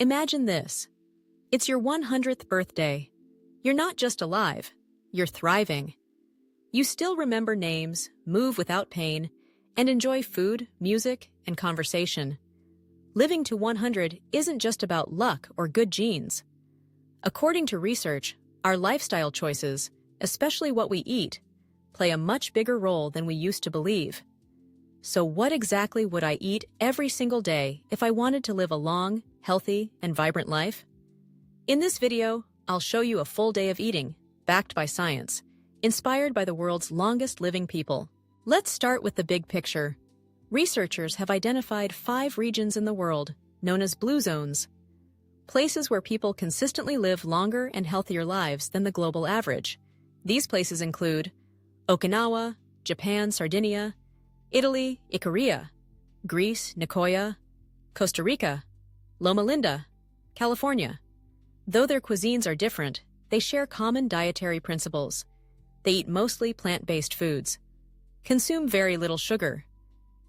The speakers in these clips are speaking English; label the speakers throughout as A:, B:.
A: Imagine this. It's your 100th birthday. You're not just alive, you're thriving. You still remember names, move without pain, and enjoy food, music, and conversation. Living to 100 isn't just about luck or good genes. According to research, our lifestyle choices, especially what we eat, play a much bigger role than we used to believe. So what exactly would I eat every single day if I wanted to live a long, healthy, and vibrant life? In this video, I'll show you a full day of eating, backed by science, inspired by the world's longest living people. Let's start with the big picture. Researchers have identified 5 regions in the world, known as blue zones, places where people consistently live longer and healthier lives than the global average. These places include Okinawa, Japan, Sardinia, Italy, Icaria, Greece, Nicoya, Costa Rica, Loma Linda, California. Though their cuisines are different, they share common dietary principles. They eat mostly plant-based foods, consume very little sugar,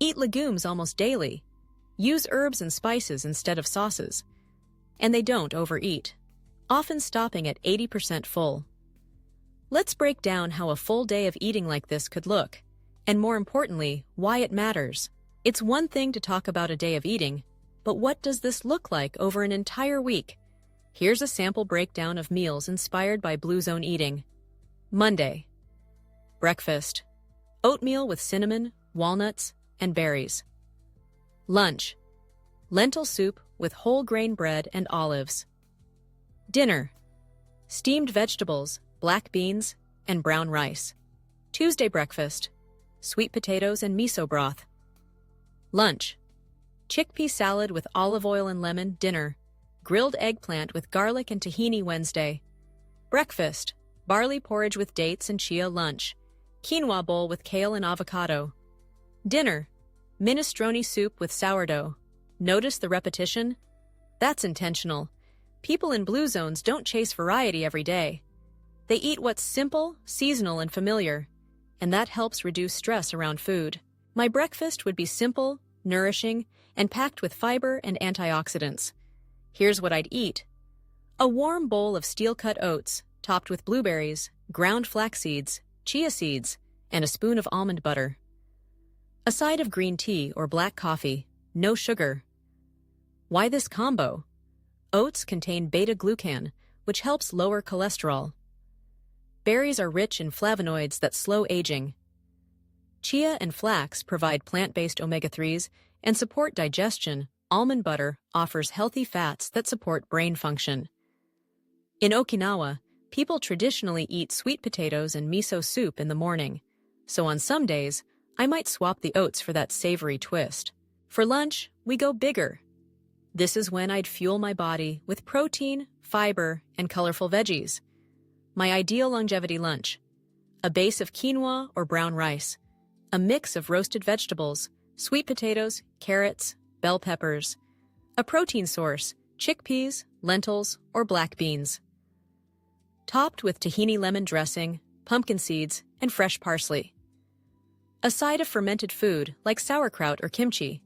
A: eat legumes almost daily, use herbs and spices instead of sauces, and they don't overeat, often stopping at 80% full. Let's break down how a full day of eating like this could look, and more importantly, why it matters. It's one thing to talk about a day of eating, but what does this look like over an entire week? Here's a sample breakdown of meals inspired by Blue Zone eating. Monday. Breakfast. Oatmeal with cinnamon, walnuts, and berries. Lunch. Lentil soup with whole grain bread and olives. Dinner. Steamed vegetables, black beans, and brown rice. Tuesday breakfast. Sweet potatoes and miso broth. Lunch. Chickpea salad with olive oil and lemon. Dinner. Grilled eggplant with garlic and tahini. Wednesday. Breakfast. Barley porridge with dates and chia. Lunch. Quinoa bowl with kale and avocado. Dinner. Minestrone soup with sourdough. Notice the repetition? That's intentional. People in blue zones don't chase variety every day. They eat what's simple, seasonal, and familiar, and that helps reduce stress around food. My breakfast would be simple, nourishing, and packed with fiber and antioxidants. Here's what I'd eat. A warm bowl of steel-cut oats, topped with blueberries, ground flax seeds, chia seeds, and a spoon of almond butter. A side of green tea or black coffee, no sugar. Why this combo? Oats contain beta-glucan, which helps lower cholesterol. Berries are rich in flavonoids that slow aging. Chia and flax provide plant-based omega-3s and support digestion. Almond butter offers healthy fats that support brain function. In Okinawa, people traditionally eat sweet potatoes and miso soup in the morning, so on some days, I might swap the oats for that savory twist. For lunch, we go bigger. This is when I'd fuel my body with protein, fiber, and colorful veggies. My ideal longevity lunch: a base of quinoa or brown rice, a mix of roasted vegetables, sweet potatoes, carrots, bell peppers, a protein source, chickpeas, lentils, or black beans, topped with tahini lemon dressing, pumpkin seeds, and fresh parsley. A side of fermented food like sauerkraut or kimchi.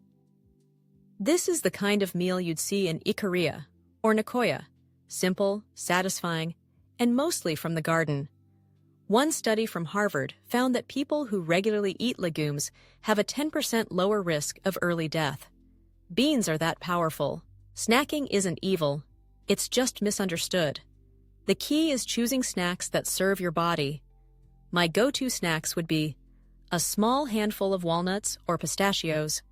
A: This is the kind of meal you'd see in Icaria or Nicoya, simple, satisfying, and mostly from the garden. One study from Harvard found that people who regularly eat legumes have a 10% lower risk of early death. Beans are that powerful. Snacking isn't evil, it's just misunderstood. The key is choosing snacks that serve your body. My go-to snacks would be a small handful of walnuts or pistachios,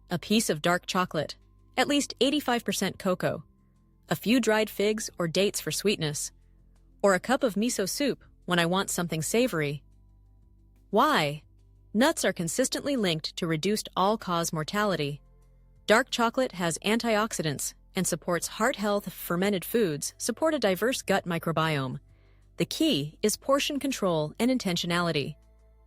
A: a piece of dark chocolate, at least 85% cocoa, a few dried figs or dates for sweetness, or a cup of miso soup when I want something savory. Why? Nuts are consistently linked to reduced all-cause mortality. Dark chocolate has antioxidants and supports heart health. Fermented foods support a diverse gut microbiome. The key is portion control and intentionality.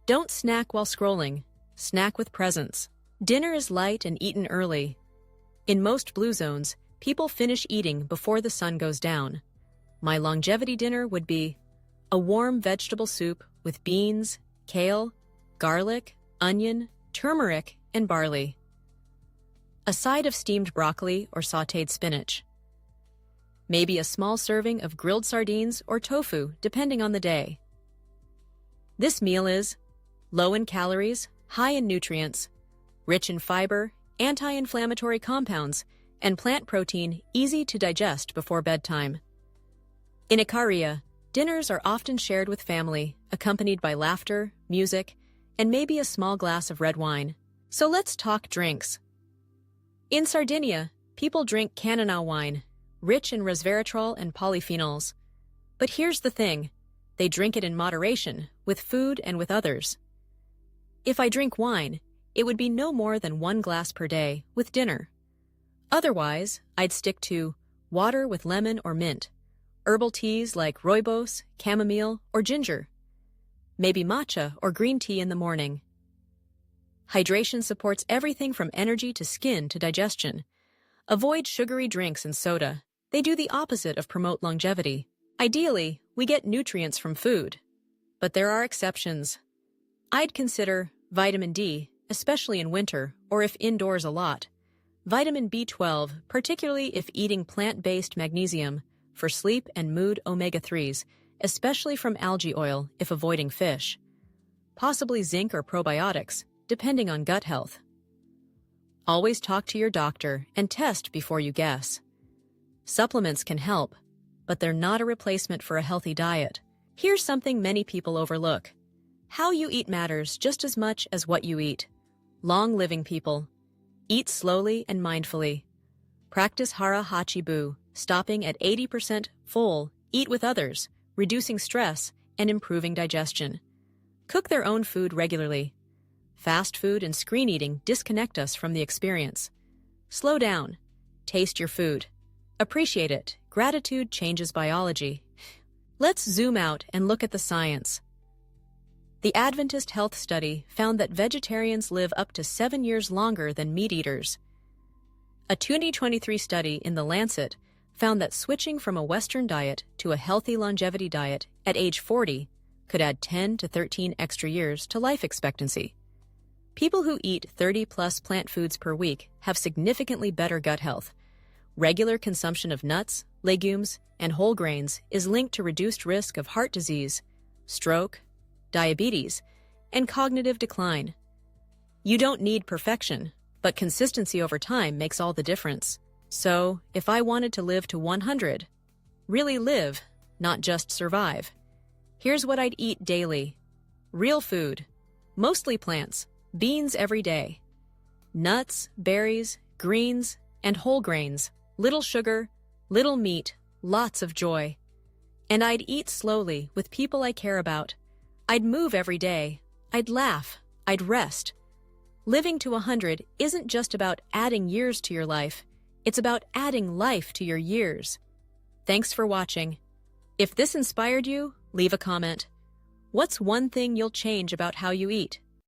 A: Don't snack while scrolling. Snack with presence. Dinner is light and eaten early. In most blue zones, people finish eating before the sun goes down. My longevity dinner would be a warm vegetable soup with beans, kale, garlic, onion, turmeric, and barley. A side of steamed broccoli or sautéed spinach. Maybe a small serving of grilled sardines or tofu, depending on the day. This meal is low in calories, high in nutrients, rich in fiber, anti-inflammatory compounds, and plant protein easy to digest before bedtime. In Ikaria, dinners are often shared with family, accompanied by laughter, music, and maybe a small glass of red wine. So let's talk drinks. In Sardinia, people drink Cannonau wine, rich in resveratrol and polyphenols. But here's the thing, they drink it in moderation, with food and with others. If I drink wine, it would be no more than 1 glass per day, with dinner. Otherwise, I'd stick to water with lemon or mint, herbal teas like rooibos, chamomile, or ginger, maybe matcha or green tea in the morning. Hydration supports everything from energy to skin to digestion. Avoid sugary drinks and soda. They do the opposite of promote longevity. Ideally, we get nutrients from food. But there are exceptions. I'd consider vitamin D, especially in winter or if indoors a lot. Vitamin B12, particularly if eating plant-based magnesium, for sleep and mood omega-3s, especially from algae oil if avoiding fish. Possibly zinc or probiotics, depending on gut health. Always talk to your doctor and test before you guess. Supplements can help, but they're not a replacement for a healthy diet. Here's something many people overlook. How you eat matters just as much as what you eat. Long-living people. Eat slowly and mindfully. Practice hara hachi bu, stopping at 80% full, eat with others, reducing stress, and improving digestion. Cook their own food regularly. Fast food and screen eating disconnect us from the experience. Slow down. Taste your food. Appreciate it. Gratitude changes biology. Let's zoom out and look at the science. The Adventist Health Study found that vegetarians live up to 7 years longer than meat eaters. A 2023 study in The Lancet found that switching from a Western diet to a healthy longevity diet at age 40 could add 10 to 13 extra years to life expectancy. People who eat 30-plus plant foods per week have significantly better gut health. Regular consumption of nuts, legumes, and whole grains is linked to reduced risk of heart disease, stroke, diabetes, and cognitive decline. You don't need perfection, but consistency over time makes all the difference. So, if I wanted to live to 100, really live, not just survive, here's what I'd eat daily. Real food, mostly plants, beans every day. Nuts, berries, greens, and whole grains, little sugar, little meat, lots of joy. And I'd eat slowly with people I care about. I'd move every day. I'd laugh. I'd rest. Living to 100 isn't just about adding years to your life. It's about adding life to your years. Thanks for watching. If this inspired you, leave a comment. What's one thing you'll change about how you eat?